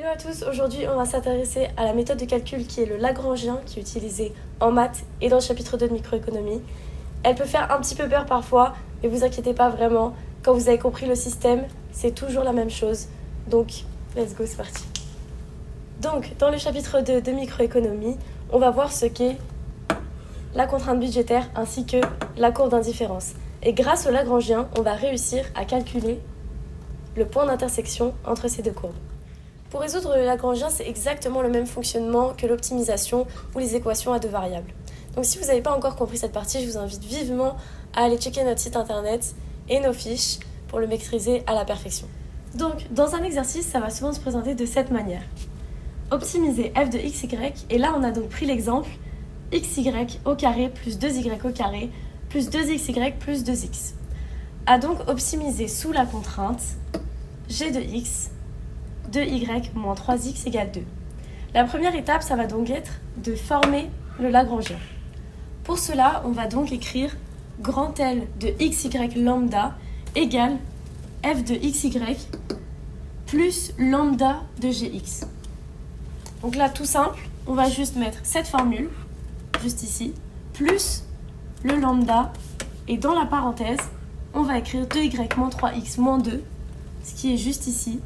Hello à tous, aujourd'hui on va s'intéresser à la méthode de calcul qui est le Lagrangien, qui est utilisée en maths et dans le chapitre 2 de microéconomie. Elle peut faire un petit peu peur parfois, mais vous inquiétez pas vraiment, quand vous avez compris le système, c'est toujours la même chose. Donc, let's go, c'est parti. Donc, dans le chapitre 2 de microéconomie, on va voir ce qu'est la contrainte budgétaire ainsi que la courbe d'indifférence. Et grâce au Lagrangien, on va réussir à calculer le point d'intersection entre ces deux courbes. Pour résoudre le Lagrangien, c'est exactement le même fonctionnement que l'optimisation ou les équations à deux variables. Donc si vous n'avez pas encore compris cette partie, je vous invite vivement à aller checker notre site internet et nos fiches pour le maîtriser à la perfection. Donc dans un exercice, ça va souvent se présenter de cette manière. Optimiser f de xy, et là on a donc pris l'exemple xy au carré plus 2y au carré plus 2xy plus 2x. A donc optimisé sous la contrainte g de x 2y moins 3x égale 2. La première étape, ça va donc être de former le Lagrangien. Pour cela, on va donc écrire grand L de xy lambda égale f de xy plus lambda de gx. Donc là, tout simple, on va juste mettre cette formule, juste ici, plus le lambda, et dans la parenthèse, on va écrire 2y moins 3x moins 2, ce qui est juste ici.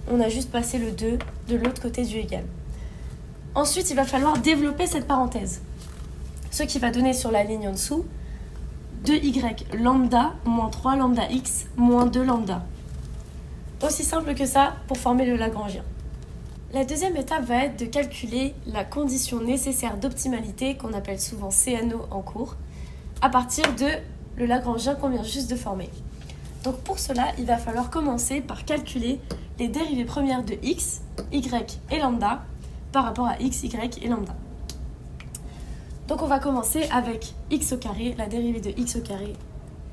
On a juste passé le 2 de l'autre côté du égal. Ensuite, il va falloir développer cette parenthèse. Ce qui va donner sur la ligne en dessous 2y lambda moins 3 lambda x moins 2 lambda. Aussi simple que ça pour former le Lagrangien. La deuxième étape va être de calculer la condition nécessaire d'optimalité, qu'on appelle souvent CNO en cours, à partir de le Lagrangien qu'on vient juste de former. Donc pour cela, il va falloir commencer par calculer les dérivées premières de x, y et lambda par rapport à x, y et lambda. Donc on va commencer avec x au carré, la dérivée de x au carré,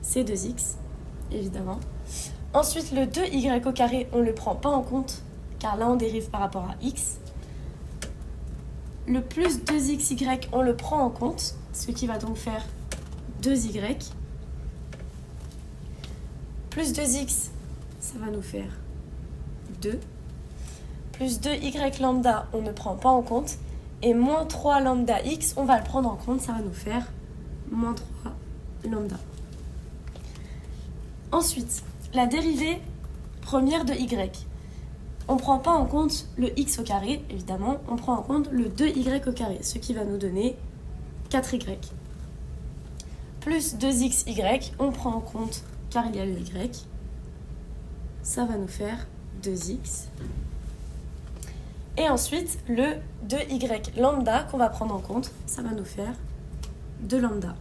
c'est 2x, évidemment. Ensuite, le 2y au carré, on ne le prend pas en compte, car là on dérive par rapport à x. Le plus 2xy, on le prend en compte, ce qui va donc faire 2y. Plus 2x, ça va nous faire 2. Plus 2y lambda, on ne prend pas en compte. Et moins 3 lambda x, on va le prendre en compte, ça va nous faire moins 3 lambda. Ensuite, la dérivée première de y. On ne prend pas en compte le x au carré, évidemment, on prend en compte le 2y au carré, ce qui va nous donner 4y. Plus 2xy, on prend en compte car il y a le y, ça va nous faire 2x. Et ensuite, le 2y lambda qu'on va prendre en compte, ça va nous faire 2 lambda.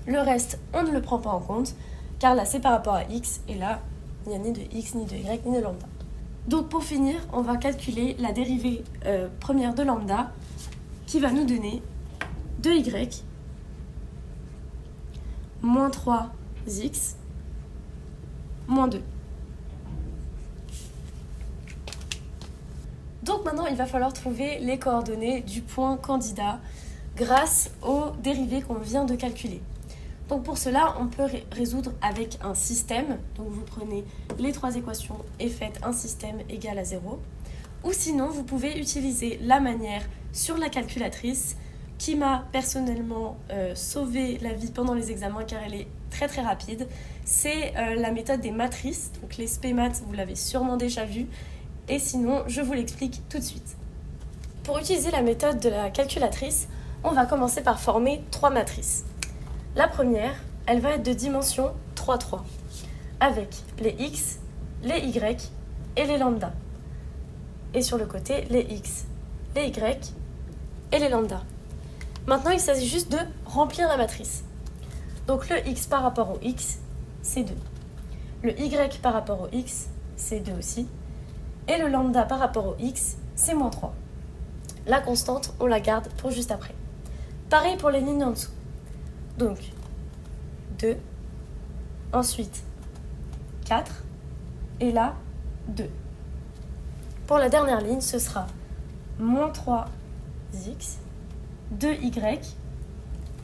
Le reste, on ne le prend pas en compte, car là c'est par rapport à x, et là, il n'y a ni de x, ni de y, ni de lambda. Donc pour finir, on va calculer la dérivée première de lambda, qui va nous donner 2y moins 3x moins 2. Donc maintenant, il va falloir trouver les coordonnées du point candidat grâce aux dérivées qu'on vient de calculer. Donc pour cela, on peut résoudre avec un système. Donc vous prenez les trois équations et faites un système égal à 0. Ou sinon, vous pouvez utiliser la manière sur la calculatrice qui m'a personnellement sauvé la vie pendant les examens car elle est très très rapide. C'est la méthode des matrices. Donc les SPMath, vous l'avez sûrement déjà vu. Et sinon, je vous l'explique tout de suite. Pour utiliser la méthode de la calculatrice, on va commencer par former trois matrices. La première, elle va être de dimension 3, 3, avec les x, les y et les lambda. Et sur le côté, les x, les y et les lambda. Maintenant, il s'agit juste de remplir la matrice. Donc le x par rapport au x, c'est 2. Le y par rapport au x, c'est 2 aussi. Et le lambda par rapport au x, c'est moins 3. La constante, on la garde pour juste après. Pareil pour les lignes en dessous. Donc, 2, ensuite 4, et là, 2. Pour la dernière ligne, ce sera moins 3x, 2y,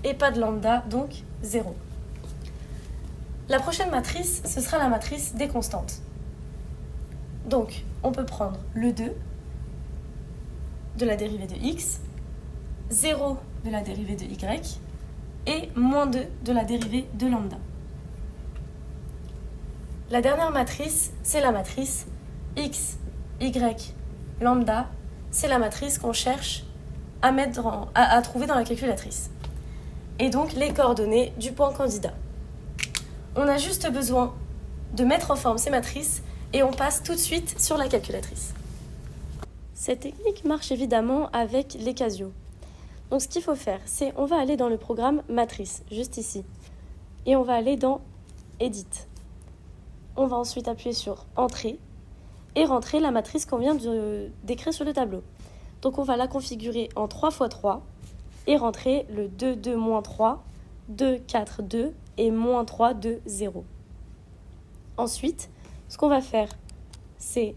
et pas de lambda, donc 0. La prochaine matrice, ce sera la matrice des constantes. Donc, on peut prendre le 2 de la dérivée de x, 0 de la dérivée de y et moins 2 de la dérivée de lambda. La dernière matrice, c'est la matrice x, y, lambda. C'est la matrice qu'on cherche à trouver dans la calculatrice. Et donc les coordonnées du point candidat. On a juste besoin de mettre en forme ces matrices et on passe tout de suite sur la calculatrice. Cette technique marche évidemment avec les Casio. Donc ce qu'il faut faire, c'est on va aller dans le programme matrice, juste ici. Et on va aller dans Edit. On va ensuite appuyer sur Entrée et rentrer la matrice qu'on vient d'écrire sur le tableau. Donc on va la configurer en 3 x 3 et rentrer le 2, 2, moins 3, 2, 4, 2 et moins 3, 2, 0. Ensuite, ce qu'on va faire, c'est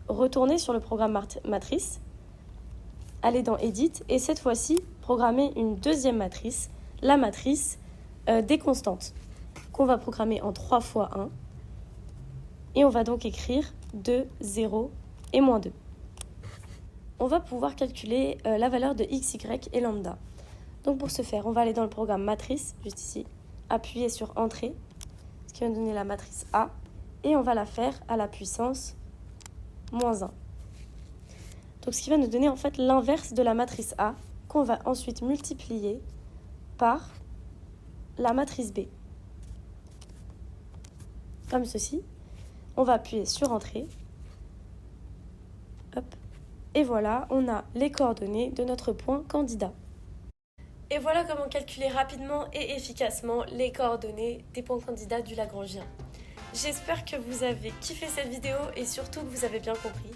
retourner sur le programme matrice, aller dans Edit et cette fois-ci, programmer une deuxième matrice, la matrice des constantes, qu'on va programmer en 3 x 1. Et on va donc écrire 2, 0 et moins 2. On va pouvoir calculer la valeur de x, y et lambda. Donc pour ce faire, on va aller dans le programme matrice, juste ici, appuyer sur Entrée, ce qui va nous donner la matrice A, et on va la faire à la puissance moins 1. Donc ce qui va nous donner en fait l'inverse de la matrice A, qu'on va ensuite multiplier par la matrice B. Comme ceci. On va appuyer sur Entrée. Hop. Et voilà, on a les coordonnées de notre point candidat. Et voilà comment calculer rapidement et efficacement les coordonnées des points candidats du Lagrangien. J'espère que vous avez kiffé cette vidéo et surtout que vous avez bien compris.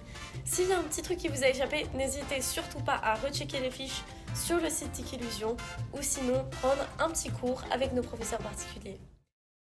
S'il y a un petit truc qui vous a échappé, n'hésitez surtout pas à rechecker les fiches sur le site Tikillusion ou sinon prendre un petit cours avec nos professeurs particuliers.